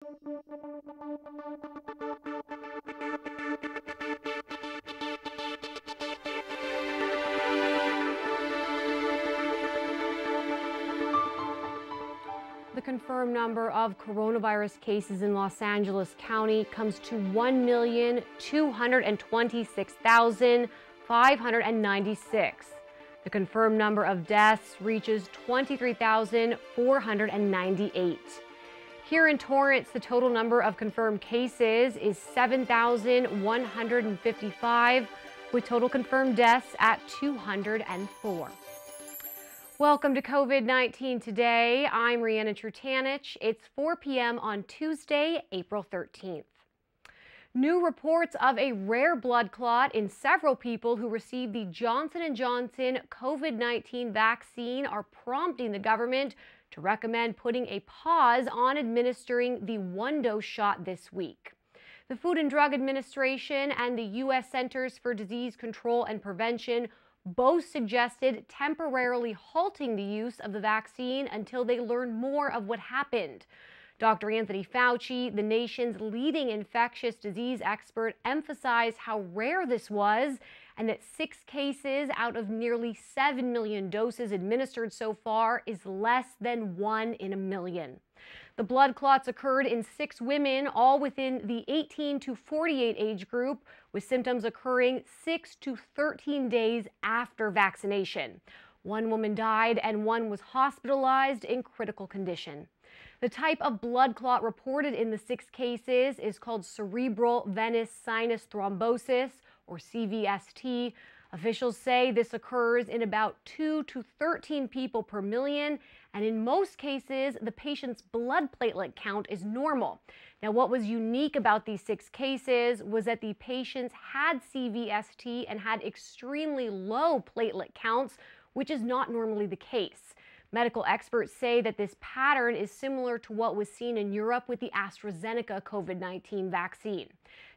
The confirmed number of coronavirus cases in Los Angeles County comes to 1,226,596. The confirmed number of deaths reaches 23,498. Here in Torrance, the total number of confirmed cases is 7,155, with total confirmed deaths at 204. Welcome to COVID-19 Today. I'm Rhianna Trutanich. It's 4 p.m. on Tuesday, April 13th. New reports of a rare blood clot in several people who received the Johnson & Johnson COVID-19 vaccine are prompting the government to recommend putting a pause on administering the one-dose shot this week. The Food and Drug Administration and the U.S. Centers for Disease Control and Prevention both suggested temporarily halting the use of the vaccine until they learn more of what happened. Dr. Anthony Fauci, the nation's leading infectious disease expert, emphasized how rare this was and that 6 cases out of nearly 7 million doses administered so far is less than 1 in a million. The blood clots occurred in 6 women, all within the 18 to 48 age group, with symptoms occurring 6 to 13 days after vaccination. 1 woman died and 1 was hospitalized in critical condition. The type of blood clot reported in the 6 cases is called cerebral venous sinus thrombosis, or CVST. Officials say this occurs in about 2 to 13 people per million, and in most cases, the patient's blood platelet count is normal. Now, what was unique about these 6 cases was that the patients had CVST and had extremely low platelet counts, which is not normally the case. Medical experts say that this pattern is similar to what was seen in Europe with the AstraZeneca COVID-19 vaccine.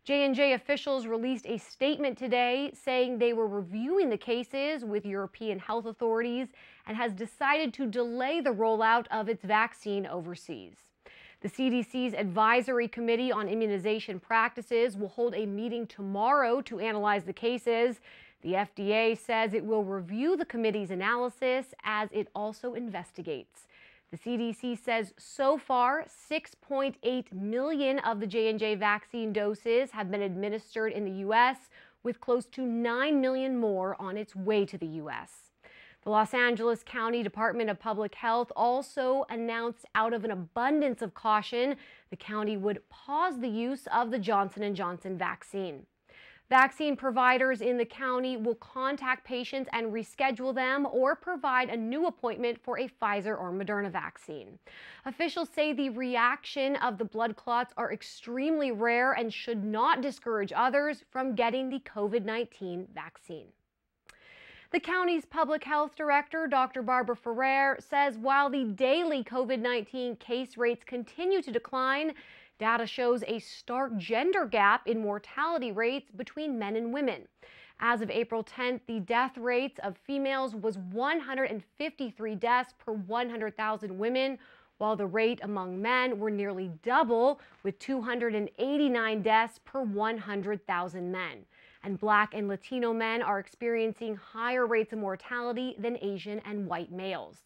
J&J officials released a statement today saying they were reviewing the cases with European health authorities and has decided to delay the rollout of its vaccine overseas. The CDC's Advisory Committee on Immunization Practices will hold a meeting tomorrow to analyze the cases. The FDA says it will review the committee's analysis as it also investigates. The CDC says so far, 6.8 million of the J&J vaccine doses have been administered in the U.S., with close to 9 million more on its way to the U.S. The Los Angeles County Department of Public Health also announced, out of an abundance of caution, the county would pause the use of the Johnson & Johnson vaccine. Vaccine providers in the county will contact patients and reschedule them or provide a new appointment for a Pfizer or Moderna vaccine. Officials say the reaction of the blood clots are extremely rare and should not discourage others from getting the COVID-19 vaccine. The county's public health director, Dr. Barbara Ferrer, says while the daily COVID-19 case rates continue to decline, data shows a stark gender gap in mortality rates between men and women. As of April 10th, the death rates of females was 153 deaths per 100,000 women, while the rate among men were nearly double, with 289 deaths per 100,000 men. And Black and Latino men are experiencing higher rates of mortality than Asian and white males.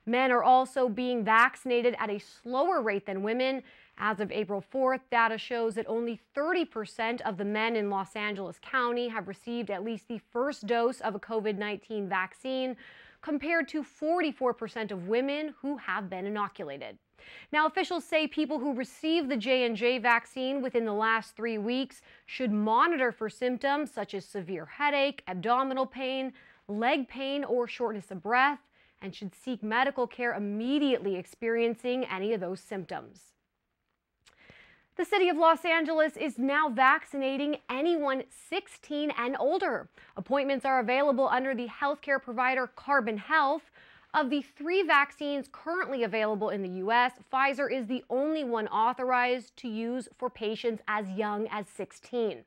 Men are also being vaccinated at a slower rate than women. As of April 4th, data shows that only 30% of the men in Los Angeles County have received at least the first dose of a COVID-19 vaccine, compared to 44% of women who have been inoculated. Now, officials say people who receive the J&J vaccine within the last 3 weeks should monitor for symptoms such as severe headache, abdominal pain, leg pain, or shortness of breath, and should seek medical care immediately experiencing any of those symptoms. The city of Los Angeles is now vaccinating anyone 16 and older. Appointments are available under the healthcare provider Carbon Health. Of the 3 vaccines currently available in the U.S., Pfizer is the only one authorized to use for patients as young as 16.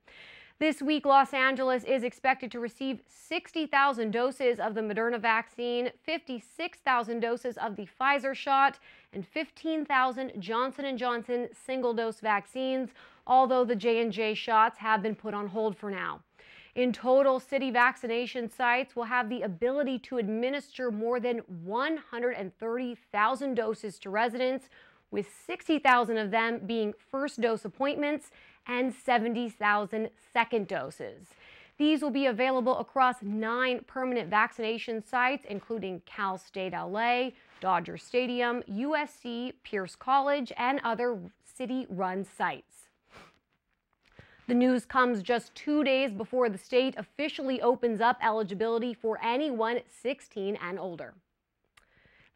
This week, Los Angeles is expected to receive 60,000 doses of the Moderna vaccine, 56,000 doses of the Pfizer shot, and 15,000 Johnson & Johnson single-dose vaccines, although the J&J shots have been put on hold for now. In total, city vaccination sites will have the ability to administer more than 130,000 doses to residents, with 60,000 of them being first dose appointments and 70,000 second doses. These will be available across 9 permanent vaccination sites, including Cal State LA, Dodger Stadium, USC, Pierce College, and other city-run sites. The news comes just 2 days before the state officially opens up eligibility for anyone 16 and older.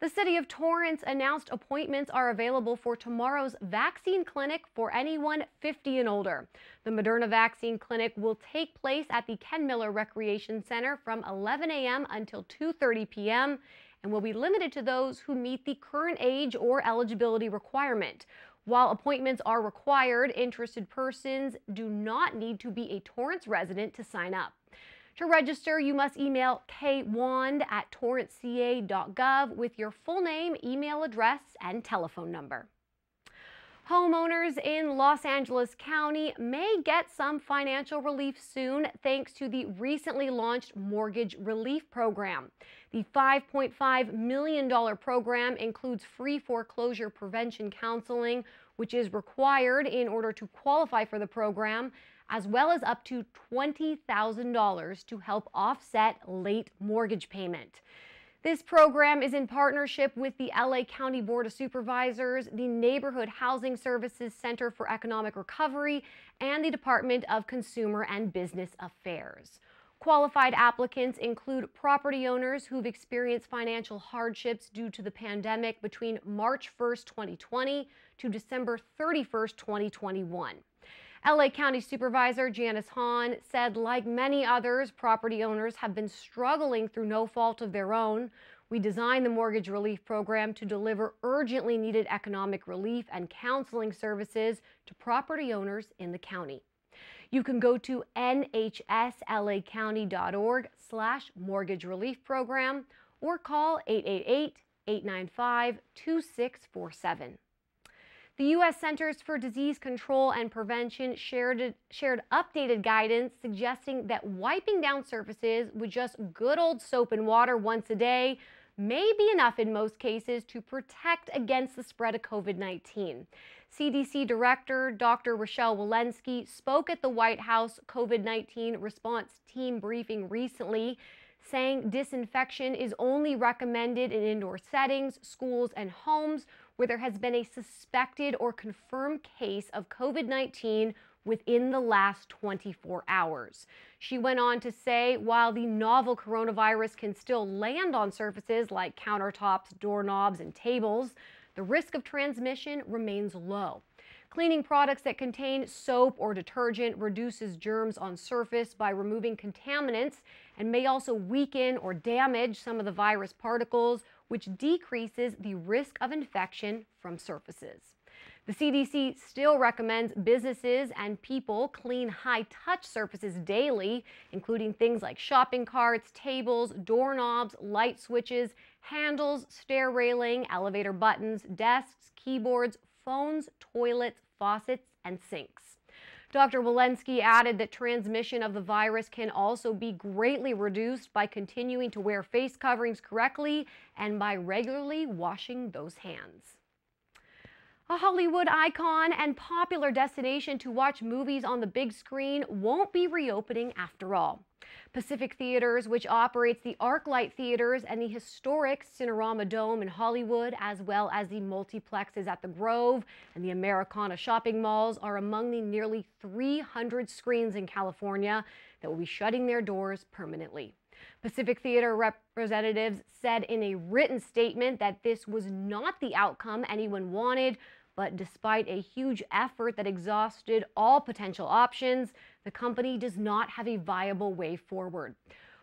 The city of Torrance announced appointments are available for tomorrow's vaccine clinic for anyone 50 and older. The Moderna vaccine clinic will take place at the Ken Miller Recreation Center from 11 a.m. until 2:30 p.m. and will be limited to those who meet the current age or eligibility requirement. While appointments are required, interested persons do not need to be a Torrance resident to sign up. To register, you must email kwand@torranceca.gov with your full name, email address, and telephone number. Homeowners in Los Angeles County may get some financial relief soon thanks to the recently launched Mortgage Relief Program. The $5.5 million program includes free foreclosure prevention counseling, which is required in order to qualify for the program, as well as up to $20,000 to help offset late mortgage payment. This program is in partnership with the LA County Board of Supervisors, the Neighborhood Housing Services Center for Economic Recovery, and the Department of Consumer and Business Affairs. Qualified applicants include property owners who've experienced financial hardships due to the pandemic between March 1st, 2020 to December 31st, 2021. LA County Supervisor Janice Hahn said, like many others, property owners have been struggling through no fault of their own. We designed the Mortgage Relief Program to deliver urgently needed economic relief and counseling services to property owners in the county. You can go to nhslacounty.org/mortgage relief program or call 888-895-2647. The U.S. Centers for Disease Control and Prevention shared updated guidance suggesting that wiping down surfaces with just good old soap and water once a day may be enough in most cases to protect against the spread of COVID-19. CDC Director Dr. Rochelle Walensky spoke at the White House COVID-19 response team briefing recently, saying disinfection is only recommended in indoor settings, schools, and homes where there has been a suspected or confirmed case of COVID-19 within the last 24 hours. She went on to say, while the novel coronavirus can still land on surfaces like countertops, doorknobs, and tables, the risk of transmission remains low. Cleaning products that contain soap or detergent reduces germs on surface by removing contaminants and may also weaken or damage some of the virus particles, which decreases the risk of infection from surfaces. The CDC still recommends businesses and people clean high-touch surfaces daily, including things like shopping carts, tables, doorknobs, light switches, handles, stair railing, elevator buttons, desks, keyboards, phones, toilets, faucets, and sinks. Dr. Walensky added that transmission of the virus can also be greatly reduced by continuing to wear face coverings correctly and by regularly washing those hands. A Hollywood icon and popular destination to watch movies on the big screen won't be reopening after all. Pacific Theaters, which operates the ArcLight Theaters and the historic Cinerama Dome in Hollywood, as well as the multiplexes at the Grove and the Americana shopping malls, are among the nearly 300 screens in California that will be shutting their doors permanently. Pacific Theater representatives said in a written statement that this was not the outcome anyone wanted, but despite a huge effort that exhausted all potential options, the company does not have a viable way forward.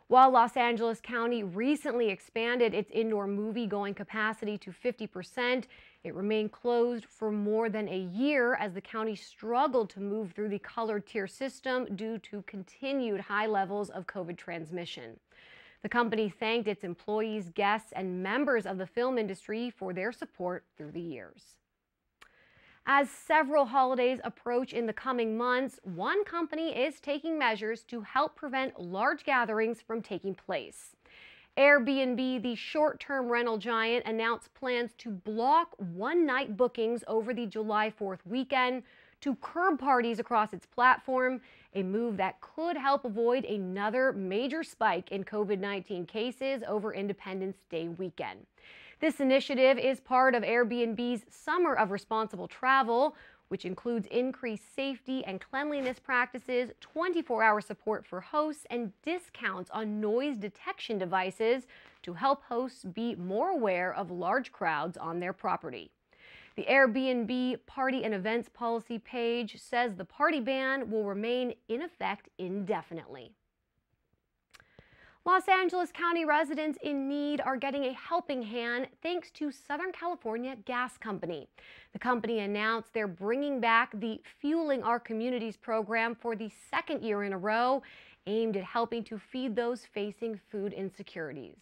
While Los Angeles County recently expanded its indoor movie-going capacity to 50%, It remained closed for more than a year as the county struggled to move through the colored tier system due to continued high levels of COVID transmission. The company thanked its employees, guests, and members of the film industry for their support through the years. As several holidays approach in the coming months, one company is taking measures to help prevent large gatherings from taking place. Airbnb, the short-term rental giant, announced plans to block one-night bookings over the July 4th weekend to curb parties across its platform, a move that could help avoid another major spike in COVID-19 cases over Independence Day weekend. This initiative is part of Airbnb's Summer of Responsible Travel, which includes increased safety and cleanliness practices, 24-hour support for hosts, and discounts on noise detection devices to help hosts be more aware of large crowds on their property. The Airbnb Party and Events Policy page says the party ban will remain in effect indefinitely. Los Angeles County residents in need are getting a helping hand thanks to Southern California Gas Company. The company announced they're bringing back the Fueling Our Communities program for the second year in a row, aimed at helping to feed those facing food insecurities.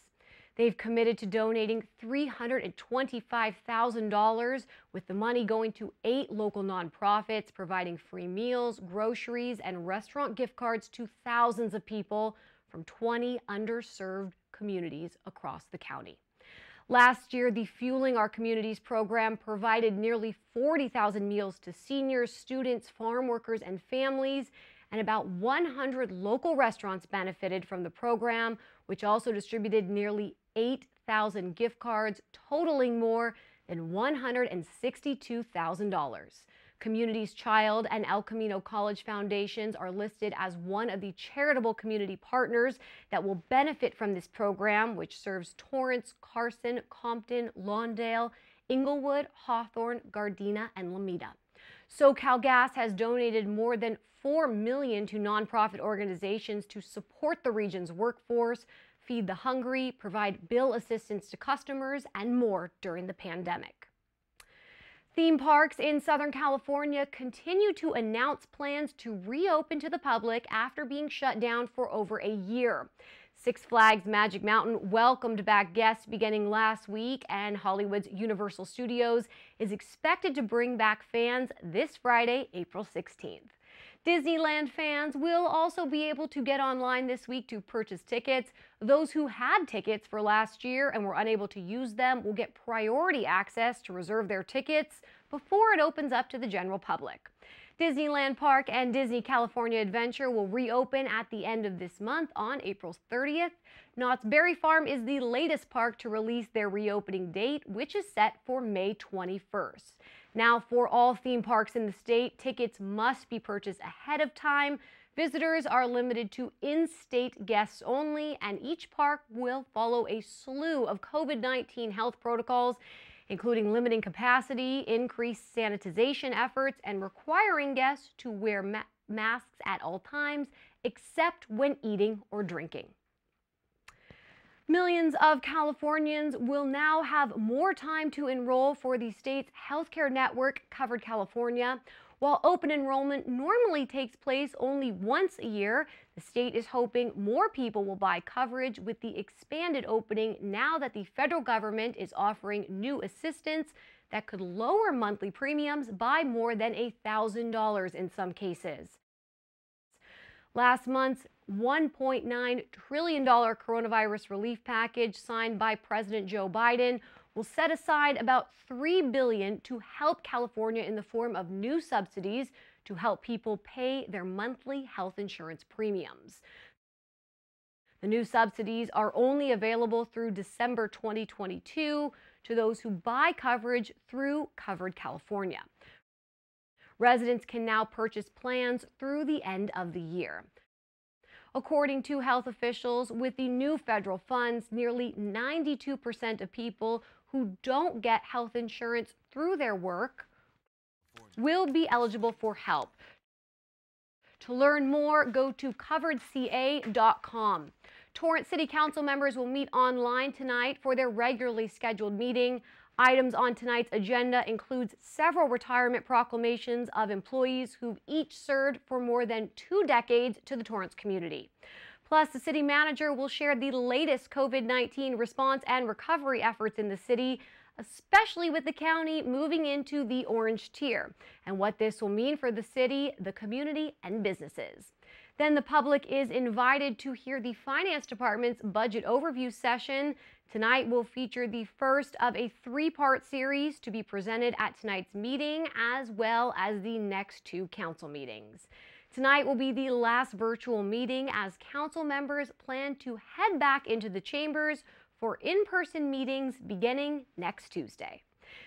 They've committed to donating $325,000, with the money going to 8 local nonprofits, providing free meals, groceries, and restaurant gift cards to thousands of people from 20 underserved communities across the county. Last year, the Fueling Our Communities program provided nearly 40,000 meals to seniors, students, farm workers, and families, and about 100 local restaurants benefited from the program, which also distributed nearly 8,000 gift cards, totaling more than $162,000. Communities Child and El Camino College Foundations are listed as one of the charitable community partners that will benefit from this program, which serves Torrance, Carson, Compton, Lawndale, Inglewood, Hawthorne, Gardena, and Lomita. SoCal Gas has donated more than $4 million to nonprofit organizations to support the region's workforce, feed the hungry, provide bill assistance to customers, and more during the pandemic. Theme parks in Southern California continue to announce plans to reopen to the public after being shut down for over a year. Six Flags Magic Mountain welcomed back guests beginning last week, and Hollywood's Universal Studios is expected to bring back fans this Friday, April 16th. Disneyland fans will also be able to get online this week to purchase tickets. Those who had tickets for last year and were unable to use them will get priority access to reserve their tickets before it opens up to the general public. Disneyland Park and Disney California Adventure will reopen at the end of this month on April 30th. Knott's Berry Farm is the latest park to release their reopening date, which is set for May 21st. Now, for all theme parks in the state, tickets must be purchased ahead of time. Visitors are limited to in-state guests only, and each park will follow a slew of COVID-19 health protocols, including limiting capacity, increased sanitization efforts, and requiring guests to wear masks at all times, except when eating or drinking. Millions of Californians will now have more time to enroll for the state's healthcare network, Covered California. While open enrollment normally takes place only once a year, the state is hoping more people will buy coverage with the expanded opening now that the federal government is offering new assistance that could lower monthly premiums by more than $1,000 in some cases. Last month's $1.9 trillion coronavirus relief package signed by President Joe Biden will set aside about $3 billion to help California in the form of new subsidies to help people pay their monthly health insurance premiums. The new subsidies are only available through December 2022 to those who buy coverage through Covered California. Residents can now purchase plans through the end of the year. According to health officials, with the new federal funds, nearly 92% of people who don't get health insurance through their work will be eligible for help. To learn more, go to coveredca.com. Torrance City Council members will meet online tonight for their regularly scheduled meeting. Items on tonight's agenda includes several retirement proclamations of employees who've each served for more than 2 decades to the Torrance community. Plus, the city manager will share the latest COVID-19 response and recovery efforts in the city, especially with the county moving into the orange tier, and what this will mean for the city, the community, and businesses. Then the public is invited to hear the Finance Department's budget overview session. Tonight will feature the first of a 3-part series to be presented at tonight's meeting, as well as the next 2 council meetings. Tonight will be the last virtual meeting as council members plan to head back into the chambers for in-person meetings beginning next Tuesday.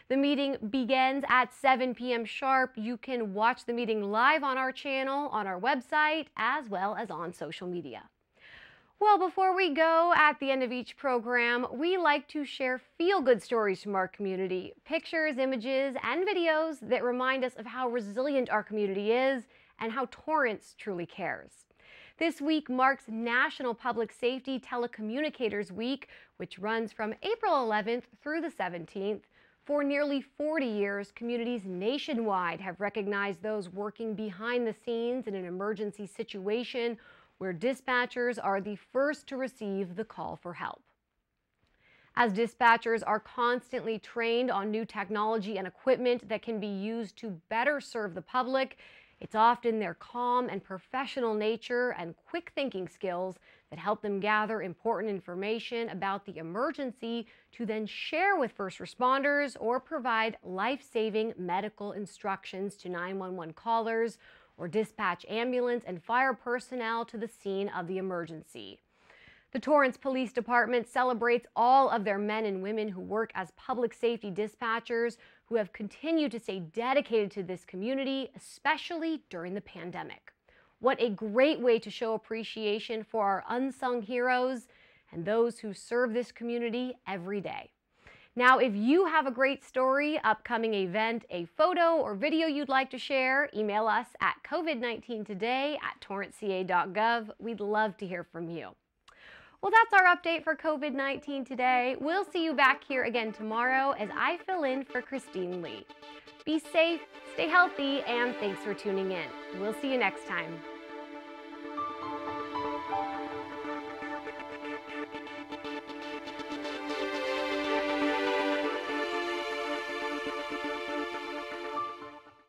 The meeting begins at 7 p.m. sharp. You can watch the meeting live on our channel, on our website, as well as on social media. Well, before we go, at the end of each program, we like to share feel-good stories from our community, pictures, images, and videos that remind us of how resilient our community is and how Torrance truly cares. This week marks National Public Safety Telecommunicators Week, which runs from April 11th through the 17th. For nearly 40 years, communities nationwide have recognized those working behind the scenes in an emergency situation where dispatchers are the first to receive the call for help. As dispatchers are constantly trained on new technology and equipment that can be used to better serve the public, it's often their calm and professional nature and quick thinking skills that help them gather important information about the emergency to then share with first responders or provide life-saving medical instructions to 911 callers or dispatch ambulance and fire personnel to the scene of the emergency. The Torrance Police Department celebrates all of their men and women who work as public safety dispatchers who have continued to stay dedicated to this community, especially during the pandemic. What a great way to show appreciation for our unsung heroes and those who serve this community every day. Now, if you have a great story, upcoming event, a photo or video you'd like to share, email us at covid19today@torranceca.gov. We'd love to hear from you. Well, that's our update for COVID-19 today. We'll see you back here again tomorrow as I fill in for Christine Lee. Be safe, stay healthy, and thanks for tuning in. We'll see you next time.